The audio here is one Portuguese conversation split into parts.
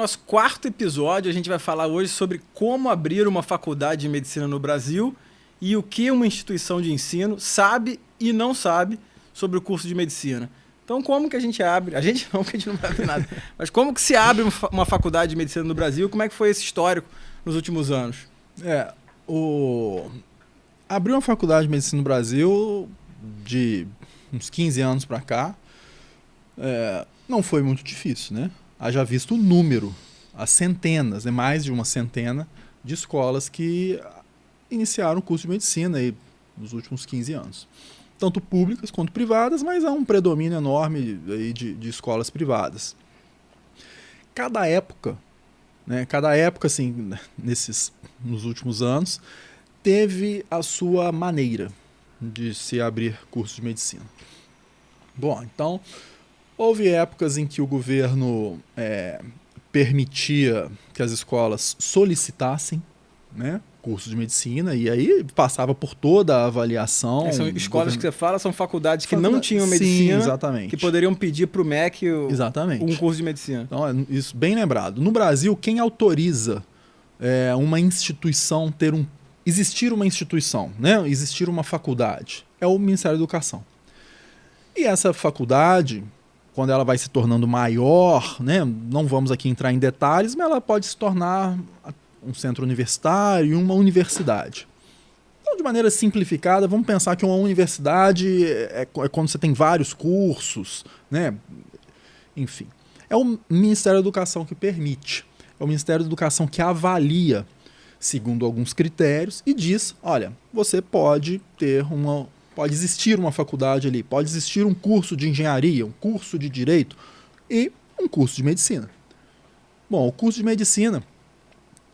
nosso quarto episódio. A gente vai falar hoje sobre como abrir uma faculdade de medicina no Brasil e o que uma instituição de ensino sabe e não sabe sobre o curso de medicina. Então, como que a gente abre? A gente não, porque a gente não sabe nada. Mas como que se abre uma faculdade de medicina no Brasil? Como é que foi esse histórico nos últimos anos? Abrir uma faculdade de medicina no Brasil de uns 15 anos para cá não foi muito difícil, né? Haja visto o número, as centenas, mais de uma centena de escolas que iniciaram o curso de medicina aí nos últimos 15 anos. Tanto públicas quanto privadas, mas há um predomínio enorme aí de escolas privadas. Cada época, assim, nos últimos anos, teve a sua maneira de se abrir curso de medicina. Bom, então, houve épocas em que o governo permitia que as escolas solicitassem, né, curso de medicina, e aí passava por toda a avaliação. São escolas que você fala, são faculdades que não tinham medicina, sim, exatamente, que poderiam pedir para o MEC exatamente, um curso de medicina. Então, isso bem lembrado. No Brasil, quem autoriza uma instituição existir uma instituição, né, existir uma faculdade, é o Ministério da Educação. E essa faculdade, quando ela vai se tornando maior, né, não vamos aqui entrar em detalhes, mas ela pode se tornar um centro universitário e uma universidade. Então, de maneira simplificada, vamos pensar que uma universidade é quando você tem vários cursos, né? Enfim. É o Ministério da Educação que permite. É o Ministério da Educação que avalia, segundo alguns critérios, e diz, olha, você pode existir uma faculdade ali, pode existir um curso de engenharia, um curso de direito e um curso de medicina. Bom, o curso de medicina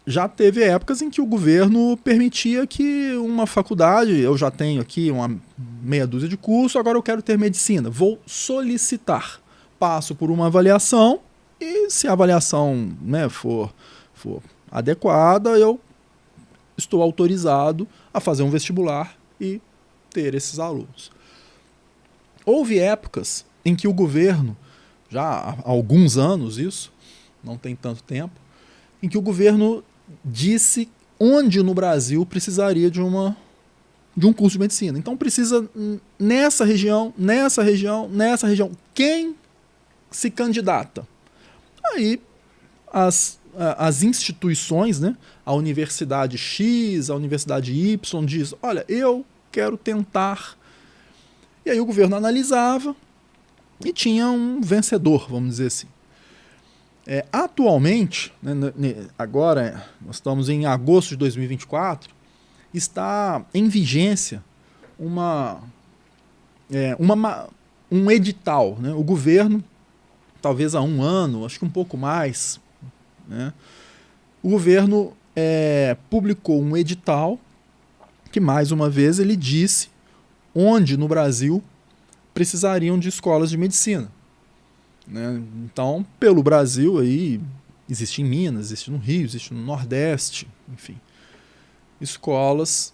já teve épocas em que o governo permitia que uma faculdade, eu já tenho aqui uma meia dúzia de cursos, agora eu quero ter medicina, vou solicitar, passo por uma avaliação e se a avaliação, né, for adequada, eu estou autorizado a fazer um vestibular e ter esses alunos. Houve épocas em que o governo, já há alguns anos isso, não tem tanto tempo, em que o governo disse onde no Brasil precisaria de um curso de medicina. Então precisa nessa região. Quem se candidata? Aí as instituições, né, a Universidade X, a Universidade Y, diz, olha, eu quero tentar. E aí o governo analisava e tinha um vencedor, vamos dizer assim. Atualmente, né, agora nós estamos em agosto de 2024, está em vigência um edital, né? O governo, talvez há um ano, acho que um pouco mais, né? O governo publicou um edital que, mais uma vez, ele disse onde no Brasil precisariam de escolas de medicina. Né? Então, pelo Brasil, aí, existe em Minas, existe no Rio, existe no Nordeste, enfim, escolas,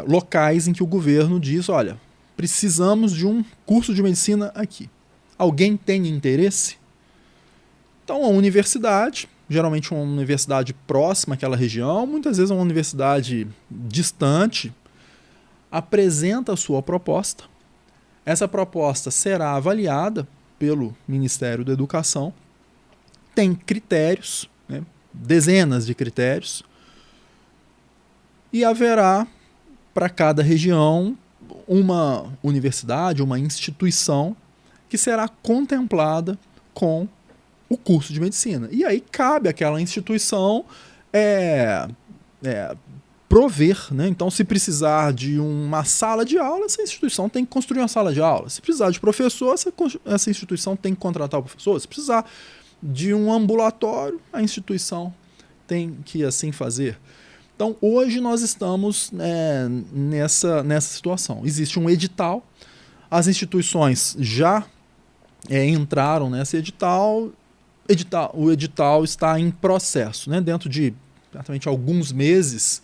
locais em que o governo diz, olha, precisamos de um curso de medicina aqui. Alguém tem interesse? Então, a universidade, geralmente uma universidade próxima àquela região, muitas vezes uma universidade distante, apresenta a sua proposta. Essa proposta será avaliada pelo Ministério da Educação, tem critérios, né, dezenas de critérios, e haverá para cada região uma universidade, uma instituição que será contemplada com o curso de medicina. E aí cabe àquela instituição prover, né? Então, se precisar de uma sala de aula, essa instituição tem que construir uma sala de aula. Se precisar de professor, essa instituição tem que contratar o professor. Se precisar de um ambulatório, a instituição tem que assim fazer. Então, hoje nós estamos nessa situação. Existe um edital, as instituições já entraram nesse edital, o edital está em processo, né? Dentro de praticamente alguns meses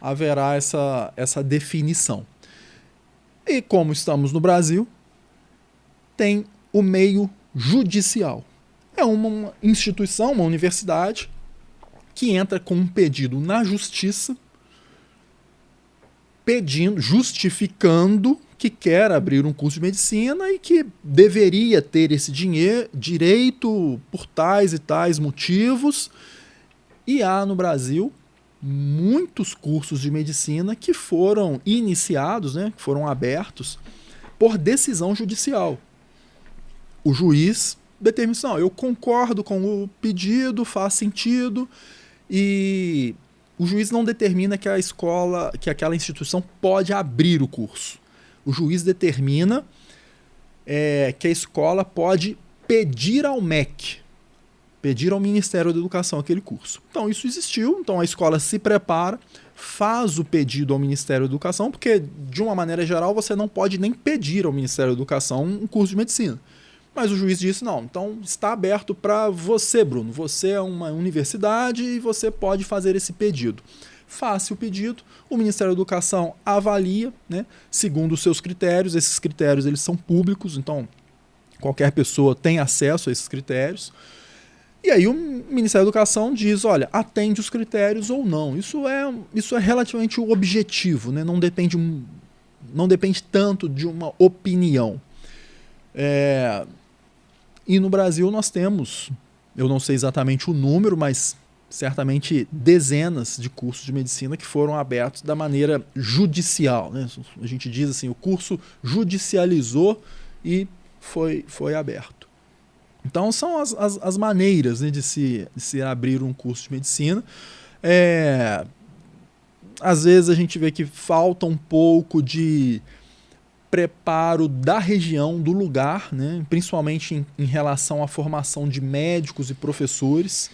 haverá essa definição. E como estamos no Brasil, tem o meio judicial. É uma instituição, uma universidade, que entra com um pedido na justiça, justificando que quer abrir um curso de medicina e que deveria ter esse direito por tais e tais motivos. E há no Brasil muitos cursos de medicina que foram iniciados, né, que foram abertos por decisão judicial. O juiz determina, não, eu concordo com o pedido, faz sentido, e o juiz não determina que a escola, que aquela instituição pode abrir o curso. O juiz determina que a escola pode pedir ao MEC, pedir ao Ministério da Educação aquele curso. Então isso existiu, então a escola se prepara, faz o pedido ao Ministério da Educação, porque de uma maneira geral você não pode nem pedir ao Ministério da Educação um curso de medicina. Mas o juiz disse, não, então está aberto para você, Bruno, você é uma universidade e você pode fazer esse pedido. Faça o pedido, o Ministério da Educação avalia, né, segundo os seus critérios, esses critérios eles são públicos, então qualquer pessoa tem acesso a esses critérios. E aí o Ministério da Educação diz, olha, atende os critérios ou não. Isso é relativamente objetivo, né? Não depende tanto de uma opinião. E no Brasil nós temos, eu não sei exatamente o número, mas certamente dezenas de cursos de medicina que foram abertos da maneira judicial, né? A gente diz assim, o curso judicializou e foi aberto. Então são as maneiras, né, de se abrir um curso de medicina. Às vezes a gente vê que falta um pouco de preparo da região, do lugar, né, principalmente em relação à formação de médicos e professores.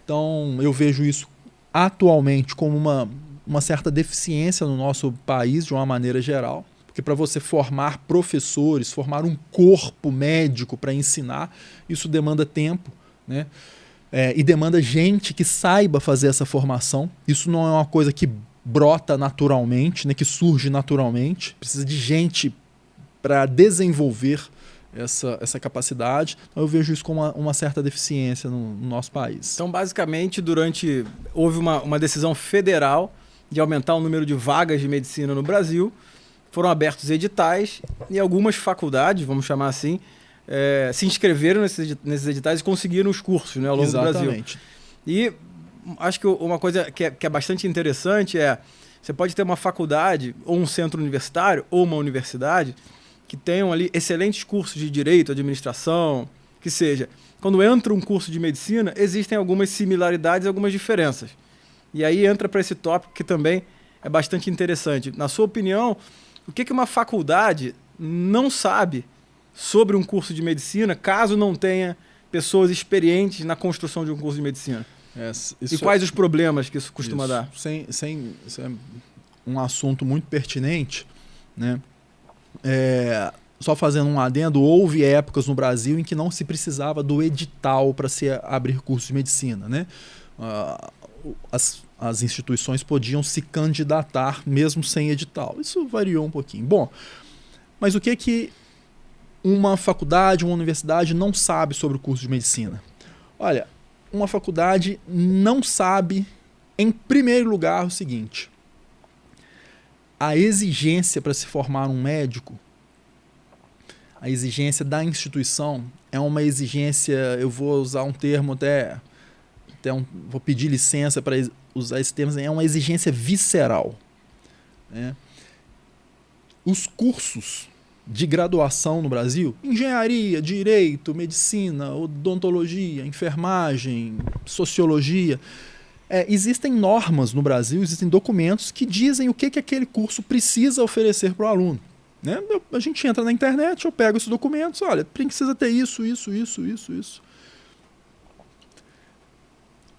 Então eu vejo isso atualmente como uma certa deficiência no nosso país, de uma maneira geral. Porque para você formar professores, formar um corpo médico para ensinar, isso demanda tempo, né? E demanda gente que saiba fazer essa formação. Isso não é uma coisa que brota naturalmente, né? Que surge naturalmente. Precisa de gente para desenvolver essa capacidade. Então, eu vejo isso como uma certa deficiência no nosso país. Então, basicamente, houve uma decisão federal de aumentar o número de vagas de medicina no Brasil. Foram abertos editais e algumas faculdades, vamos chamar assim, se inscreveram nesses editais e conseguiram os cursos, né, ao longo do Brasil. E acho que uma coisa que é bastante interessante você pode ter uma faculdade ou um centro universitário ou uma universidade que tenham ali excelentes cursos de direito, administração, que seja. Quando entra um curso de medicina, existem algumas similaridades e algumas diferenças. E aí entra para esse tópico que também é bastante interessante. Na sua opinião, o que uma faculdade não sabe sobre um curso de medicina, caso não tenha pessoas experientes na construção de um curso de medicina? E quais os problemas que isso costuma dar? Isso é um assunto muito pertinente, né? Só fazendo um adendo, houve épocas no Brasil em que não se precisava do edital para se abrir curso de medicina, né? As instituições podiam se candidatar mesmo sem edital. Isso variou um pouquinho. Bom, mas o que uma faculdade, uma universidade não sabe sobre o curso de medicina? Olha, uma faculdade não sabe, em primeiro lugar, o seguinte: a exigência para se formar um médico, a exigência da instituição é uma exigência, eu vou usar um termo vou pedir licença para usar esse termo, é uma exigência visceral, né? Os cursos de graduação no Brasil, engenharia, direito, medicina, odontologia, enfermagem, sociologia, existem normas no Brasil, existem documentos que dizem o que aquele curso precisa oferecer para o aluno, né? A gente entra na internet, eu pego esses documentos, olha, precisa ter isso.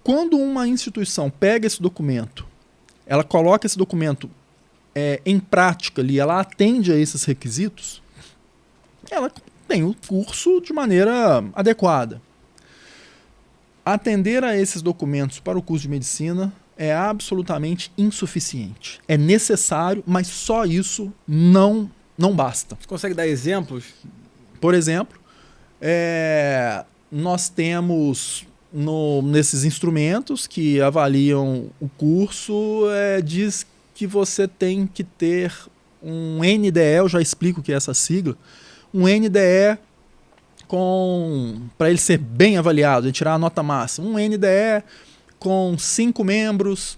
Quando uma instituição pega esse documento, ela coloca esse documento em prática ali, ela atende a esses requisitos, ela tem o curso de maneira adequada. Atender a esses documentos para o curso de medicina é absolutamente insuficiente. É necessário, mas só isso não basta. Você consegue dar exemplos? Por exemplo, nós temos nesses instrumentos que avaliam o curso, diz que você tem que ter um NDE, eu já explico o que é essa sigla, um NDE para ele ser bem avaliado, ele tirar a nota máxima, um NDE com 5 membros,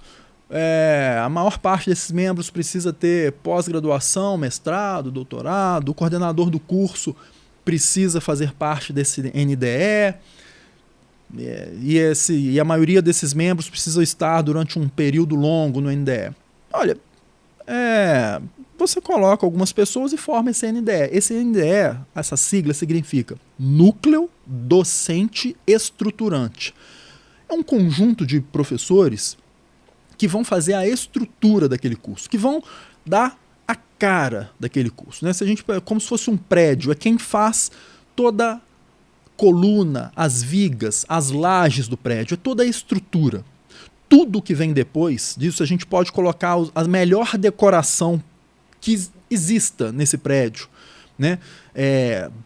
a maior parte desses membros precisa ter pós-graduação, mestrado, doutorado, o coordenador do curso precisa fazer parte desse NDE, e a maioria desses membros precisa estar durante um período longo no NDE. Olha, você coloca algumas pessoas e forma esse NDE. Esse NDE, essa sigla significa Núcleo Docente Estruturante. É um conjunto de professores que vão fazer a estrutura daquele curso, que vão dar a cara daquele curso, né? Se a gente, como se fosse um prédio, é quem faz toda a coluna, as vigas, as lajes do prédio, é toda a estrutura. Tudo que vem depois disso, a gente pode colocar a melhor decoração que exista nesse prédio, né?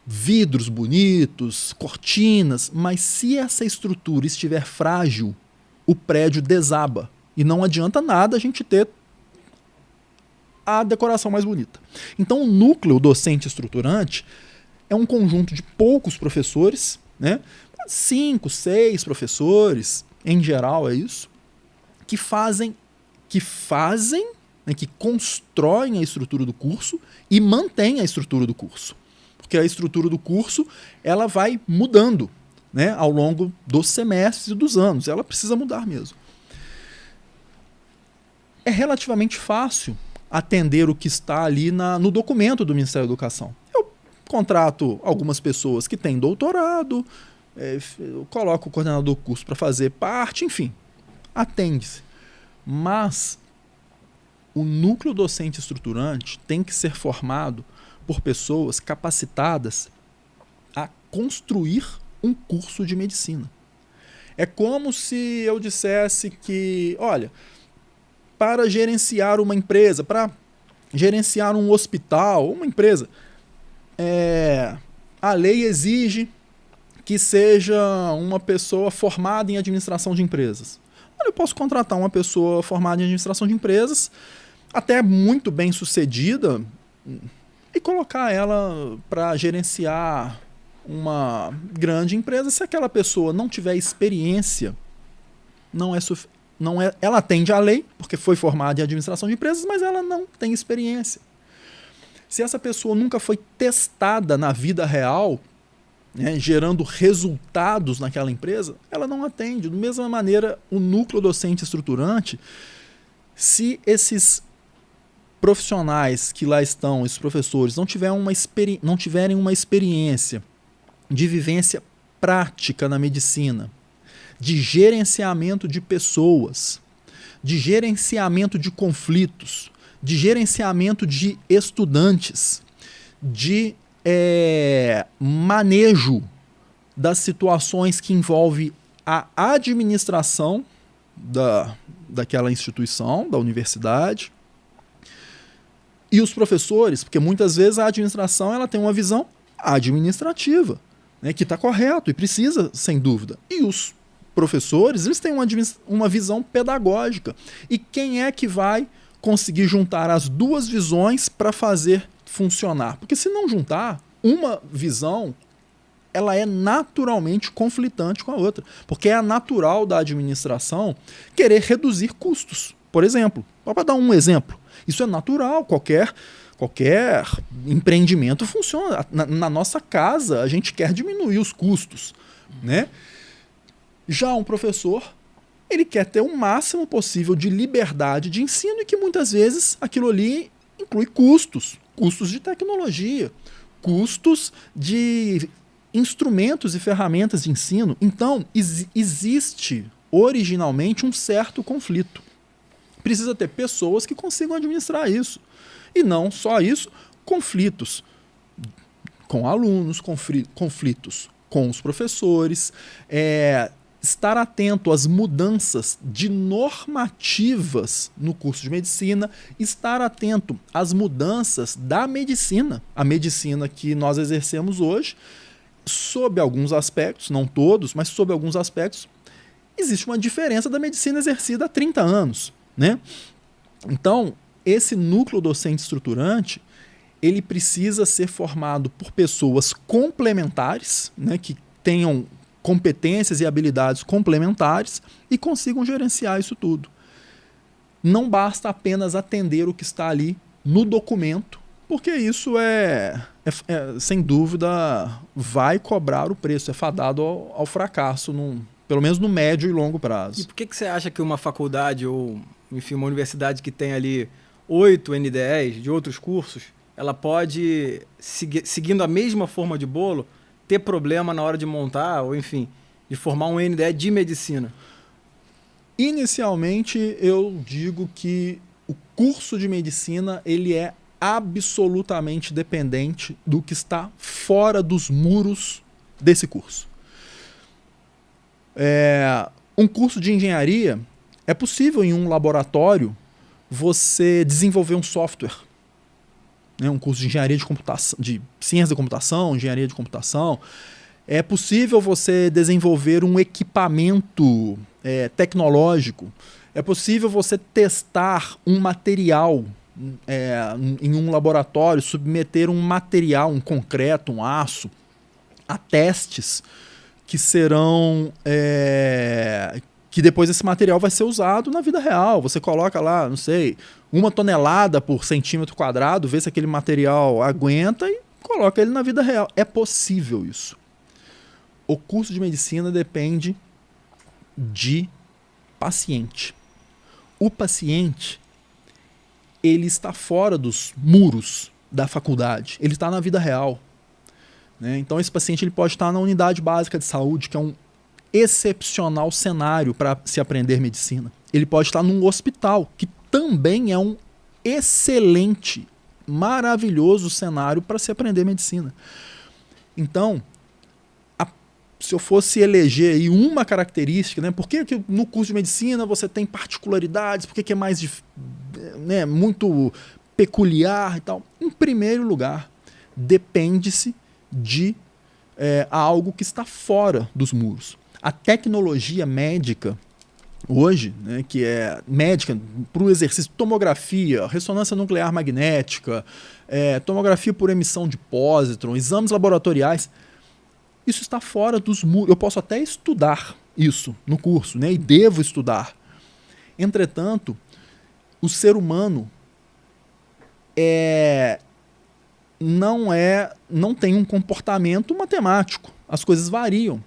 Vidros bonitos, cortinas, mas se essa estrutura estiver frágil, o prédio desaba. E não adianta nada a gente ter a decoração mais bonita. Então o núcleo docente estruturante é um conjunto de poucos professores, né? 5, 6 professores, em geral é isso, que né, que constroem a estrutura do curso e mantêm a estrutura do curso. Porque a estrutura do curso ela vai mudando, né, ao longo dos semestres e dos anos. Ela precisa mudar mesmo. É relativamente fácil atender o que está ali no documento do Ministério da Educação. Eu contrato algumas pessoas que têm doutorado, eu coloco o coordenador do curso para fazer parte, enfim, atende-se. Mas o núcleo docente estruturante tem que ser formado por pessoas capacitadas a construir um curso de medicina. É como se eu dissesse que, olha, para gerenciar uma empresa, para gerenciar um hospital, uma empresa, a lei exige que seja uma pessoa formada em administração de empresas. Olha, eu posso contratar uma pessoa formada em administração de empresas, até muito bem sucedida, e colocar ela para gerenciar uma grande empresa. Se aquela pessoa não tiver experiência, ela atende à lei, porque foi formada em administração de empresas, mas ela não tem experiência. Se essa pessoa nunca foi testada na vida real, né, gerando resultados naquela empresa, ela não atende. Da mesma maneira, o núcleo docente estruturante, se esses profissionais que lá estão, esses professores, não tiverem uma experiência de vivência prática na medicina, de gerenciamento de pessoas, de gerenciamento de conflitos, de gerenciamento de estudantes, de manejo das situações que envolve a administração daquela instituição, da universidade, e os professores, porque muitas vezes a administração ela tem uma visão administrativa, né, que está correto e precisa, sem dúvida. E os professores eles têm uma visão pedagógica. E quem é que vai conseguir juntar as duas visões para fazer funcionar? Porque se não juntar, uma visão ela é naturalmente conflitante com a outra. Porque é natural da administração querer reduzir custos. Por exemplo, para dar um exemplo, isso é natural, qualquer empreendimento funciona. Na nossa casa, a gente quer diminuir os custos, né? Já um professor, ele quer ter o máximo possível de liberdade de ensino e que muitas vezes aquilo ali inclui custos de tecnologia, custos de instrumentos e ferramentas de ensino. Então, existe originalmente um certo conflito. Precisa ter pessoas que consigam administrar isso. E não só isso, conflitos com alunos, conflitos com os professores, estar atento às mudanças de normativas no curso de medicina, estar atento às mudanças da medicina. A medicina que nós exercemos hoje sob alguns aspectos, não todos, mas sob alguns aspectos, existe uma diferença da medicina exercida há 30 anos, né? Então, esse núcleo docente estruturante, ele precisa ser formado por pessoas complementares, né, que tenham competências e habilidades complementares e consigam gerenciar isso tudo. Não basta apenas atender o que está ali no documento, porque isso sem dúvida, vai cobrar o preço, é fadado ao fracasso, pelo menos no médio e longo prazo. E por que você acha que uma faculdade ou, enfim, uma universidade que tem ali 8 NDEs de outros cursos, ela pode, seguindo a mesma forma de bolo, ter problema na hora de montar, ou enfim, de formar um NDE de medicina? Inicialmente, eu digo que o curso de medicina ele é absolutamente dependente do que está fora dos muros desse curso. Um curso de engenharia, é possível em um laboratório você desenvolver um software. Um curso de engenharia de computação, de ciência da computação, engenharia de computação. É possível você desenvolver um equipamento tecnológico. É possível você testar um material em um laboratório, submeter um material, um concreto, um aço, a testes que serão... que depois esse material vai ser usado na vida real. Você coloca lá, não sei, 1 tonelada por centímetro quadrado, vê se aquele material aguenta e coloca ele na vida real. É possível isso. O curso de medicina depende de paciente. O paciente, ele está fora dos muros da faculdade. Ele está na vida real. Né? Então esse paciente ele pode estar na unidade básica de saúde, que é um excepcional cenário para se aprender medicina. Ele pode estar num hospital, que também é um excelente, maravilhoso cenário para se aprender medicina. Então, se eu fosse eleger aí uma característica, né, por que no curso de medicina você tem particularidades, por que é mais muito peculiar e tal? Em primeiro lugar, depende-se de algo que está fora dos muros. A tecnologia médica hoje, né, que é médica para o exercício, tomografia, ressonância nuclear magnética, tomografia por emissão de pósitron, exames laboratoriais, isso está fora dos muros. Eu posso até estudar isso no curso, né, e devo estudar. Entretanto, o ser humano não tem um comportamento matemático. As coisas variam.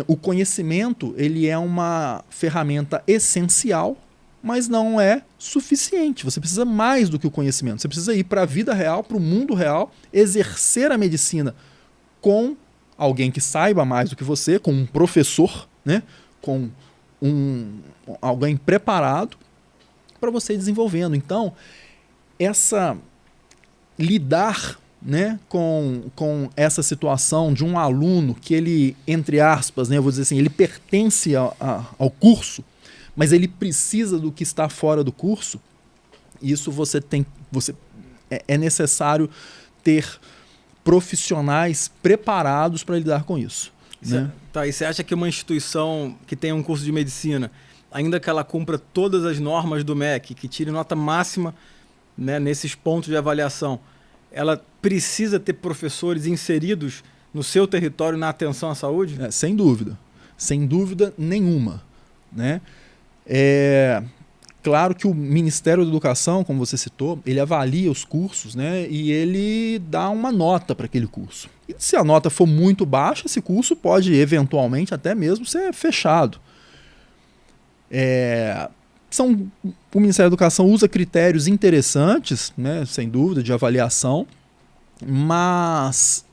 O conhecimento ele é uma ferramenta essencial, mas não é suficiente. Você precisa mais do que o conhecimento. Você precisa ir para a vida real, para o mundo real, exercer a medicina com alguém que saiba mais do que você, com um professor, né? Com alguém preparado para você ir desenvolvendo. Então, lidar, né, com essa situação de um aluno que ele, entre aspas, né, eu vou dizer assim, ele pertence ao curso, mas ele precisa do que está fora do curso, isso é necessário ter profissionais preparados para lidar com isso. Né? Tá, e você acha que uma instituição que tem um curso de medicina, ainda que ela cumpra todas as normas do MEC, que tire nota máxima, né, nesses pontos de avaliação, ela precisa ter professores inseridos no seu território na atenção à saúde? Sem dúvida. Sem dúvida nenhuma. Né? Claro que o Ministério da Educação, como você citou, ele avalia os cursos, né, e ele dá uma nota para aquele curso. E se a nota for muito baixa, esse curso pode eventualmente até mesmo ser fechado. O Ministério da Educação usa critérios interessantes, né, sem dúvida, de avaliação, mas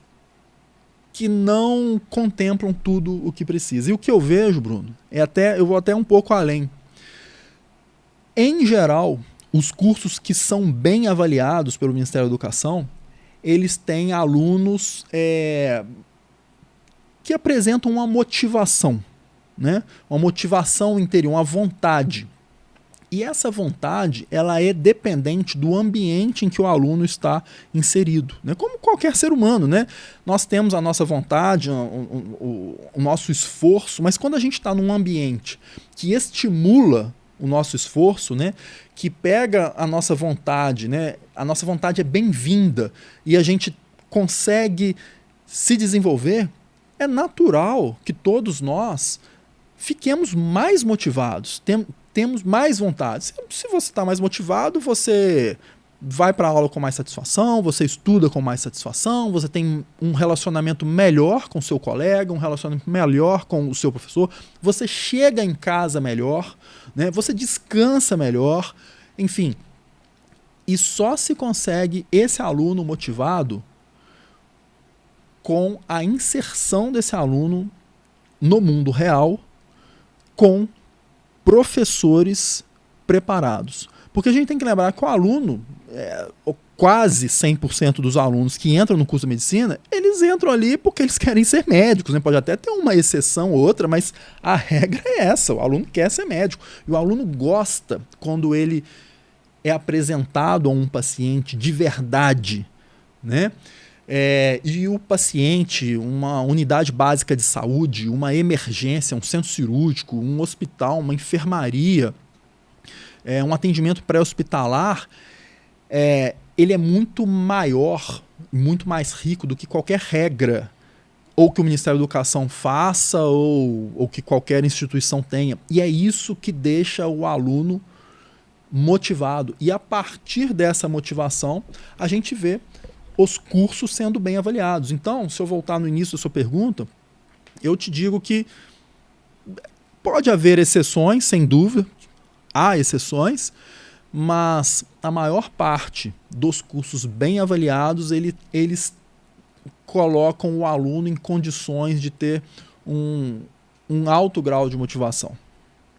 que não contemplam tudo o que precisa. E o que eu vejo, Bruno, eu vou até um pouco além. Em geral, os cursos que são bem avaliados pelo Ministério da Educação, eles têm alunos que apresentam uma motivação, né? Uma motivação interior, uma vontade. E essa vontade, ela é dependente do ambiente em que o aluno está inserido, né? Como qualquer ser humano, né? Nós temos a nossa vontade, o nosso esforço, mas quando a gente está num ambiente que estimula o nosso esforço, né? Que pega a nossa vontade, né? A nossa vontade é bem-vinda e a gente consegue se desenvolver, é natural que todos nós fiquemos mais motivados, temos mais vontade. Se você está mais motivado, você vai para a aula com mais satisfação, você estuda com mais satisfação, você tem um relacionamento melhor com o seu colega, um relacionamento melhor com o seu professor, você chega em casa melhor, né? Você descansa melhor, enfim. E só se consegue esse aluno motivado com a inserção desse aluno no mundo real, com professores preparados. Porque a gente tem que lembrar que o aluno, quase 100% dos alunos que entram no curso de medicina, eles entram ali porque eles querem ser médicos, né? Pode até ter uma exceção ou outra, mas a regra é essa, o aluno quer ser médico. E o aluno gosta quando ele é apresentado a um paciente de verdade, né? E o paciente, uma unidade básica de saúde, uma emergência, um centro cirúrgico, um hospital, uma enfermaria, um atendimento pré-hospitalar, ele é muito maior, muito mais rico do que qualquer regra ou que o Ministério da Educação faça ou que qualquer instituição tenha. E é isso que deixa o aluno motivado. E a partir dessa motivação, a gente vê os cursos sendo bem avaliados. Então, se eu voltar no início da sua pergunta, eu te digo que pode haver exceções, sem dúvida, há exceções, mas a maior parte dos cursos bem avaliados, eles colocam o aluno em condições de ter um alto grau de motivação.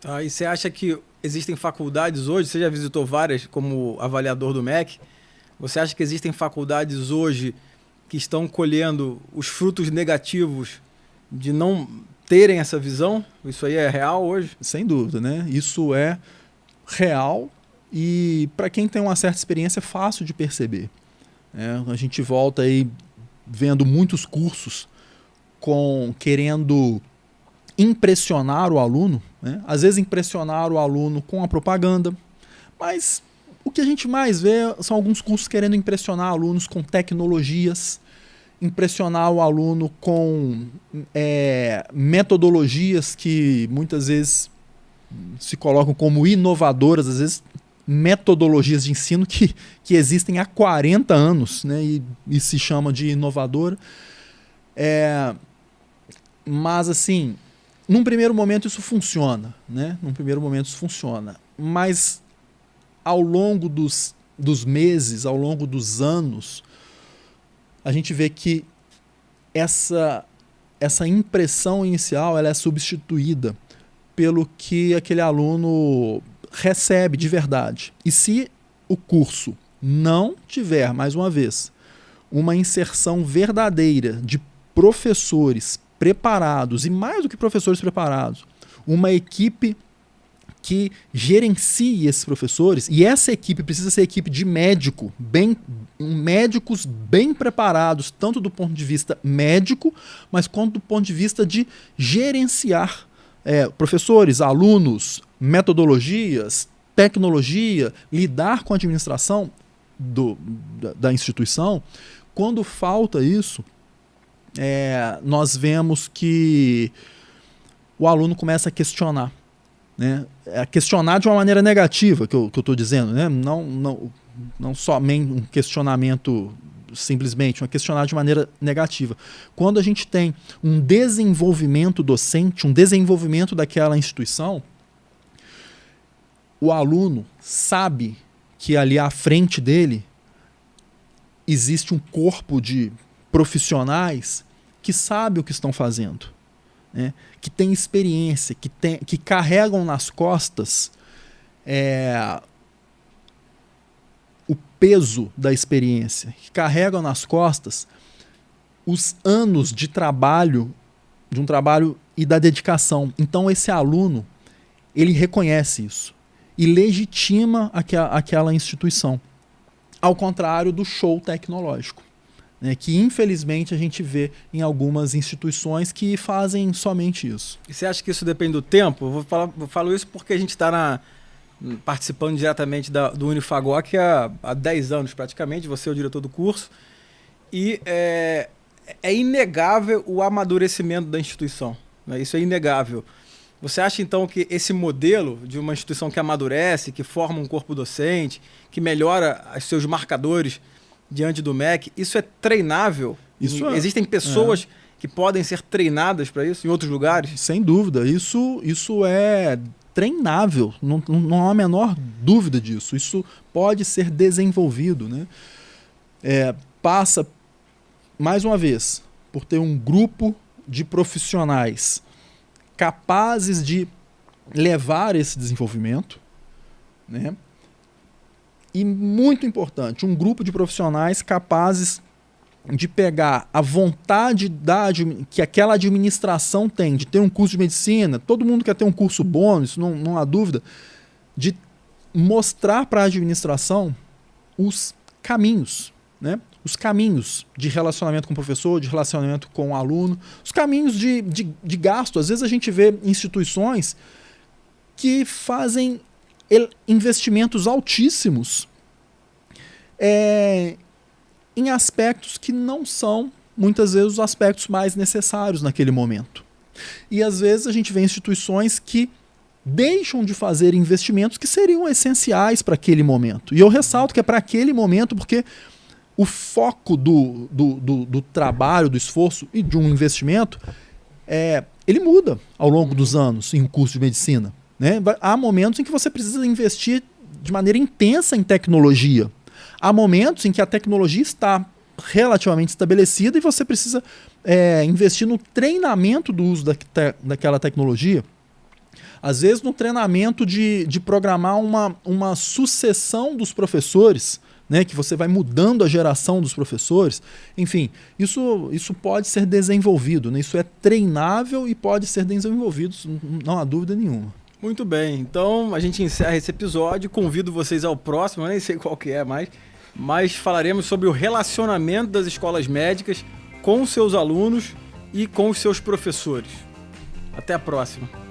Tá, e você acha que existem faculdades hoje, você já visitou várias como avaliador do MEC, você acha que existem faculdades hoje que estão colhendo os frutos negativos de não terem essa visão? Isso aí é real hoje? Sem dúvida, né? Isso é real e para quem tem uma certa experiência é fácil de perceber. A gente volta aí vendo muitos cursos querendo impressionar o aluno, né? Às vezes impressionar o aluno com a propaganda, mas o que a gente mais vê são alguns cursos querendo impressionar alunos com tecnologias, impressionar o aluno com metodologias que muitas vezes se colocam como inovadoras, às vezes metodologias de ensino que existem há 40 anos, né, e se chama de inovadora. Mas assim, num primeiro momento isso funciona, né? Num primeiro momento isso funciona, mas ao longo dos meses, ao longo dos anos, a gente vê que essa impressão inicial ela é substituída pelo que aquele aluno recebe de verdade. E se o curso não tiver, mais uma vez, uma inserção verdadeira de professores preparados, e mais do que professores preparados, uma equipe que gerencie esses professores, e essa equipe precisa ser equipe de médicos bem preparados, tanto do ponto de vista médico, mas quanto do ponto de vista de gerenciar professores, alunos, metodologias, tecnologia, lidar com a administração da instituição. Quando falta isso, nós vemos que o aluno começa a questionar. Né? Questionar de uma maneira negativa, que eu estou dizendo, né? Não somente um questionamento simplesmente, mas questionar de maneira negativa. Quando a gente tem um desenvolvimento docente, um desenvolvimento daquela instituição, o aluno sabe que ali à frente dele existe um corpo de profissionais que sabe o que estão fazendo, né? Que tem experiência, que carregam nas costas o peso da experiência, que carregam nas costas os anos de trabalho, e da dedicação. Então esse aluno, ele reconhece isso. e legitima aquela instituição. Ao contrário do show tecnológico, né, que infelizmente a gente vê em algumas instituições que fazem somente isso. E você acha que isso depende do tempo? Eu falo isso porque a gente está participando diretamente do Unifagoc há 10 anos praticamente, você é o diretor do curso, e é inegável o amadurecimento da instituição, né? Isso é inegável. Você acha então que esse modelo de uma instituição que amadurece, que forma um corpo docente, que melhora os seus marcadores diante do MEC, isso é treinável? Existem pessoas que podem ser treinadas para isso em outros lugares? Sem dúvida, isso é treinável, não há a menor dúvida disso. Isso pode ser desenvolvido, né? Passa, mais uma vez, por ter um grupo de profissionais capazes de levar esse desenvolvimento, né? E muito importante, um grupo de profissionais capazes de pegar a vontade que aquela administração tem de ter um curso de medicina, todo mundo quer ter um curso bônus, não há dúvida, de mostrar para a administração os caminhos, né? Os caminhos de relacionamento com o professor, de relacionamento com o aluno, os caminhos de gasto. Às vezes a gente vê instituições que fazem investimentos altíssimos em aspectos que não são, muitas vezes, os aspectos mais necessários naquele momento. E às vezes a gente vê instituições que deixam de fazer investimentos que seriam essenciais para aquele momento. E eu ressalto que é para aquele momento porque o foco do trabalho, do esforço e de um investimento, ele muda ao longo dos anos em um curso de medicina, né? Há momentos em que você precisa investir de maneira intensa em tecnologia. Há momentos em que a tecnologia está relativamente estabelecida e você precisa investir no treinamento do uso daquela tecnologia. Às vezes no treinamento de programar uma sucessão dos professores, né, que você vai mudando a geração dos professores. Enfim, isso pode ser desenvolvido, né? Isso é treinável e pode ser desenvolvido, não há dúvida nenhuma. Muito bem, então a gente encerra esse episódio, convido vocês ao próximo, eu nem sei qual que é mais, mas falaremos sobre o relacionamento das escolas médicas com seus alunos e com os seus professores. Até a próxima.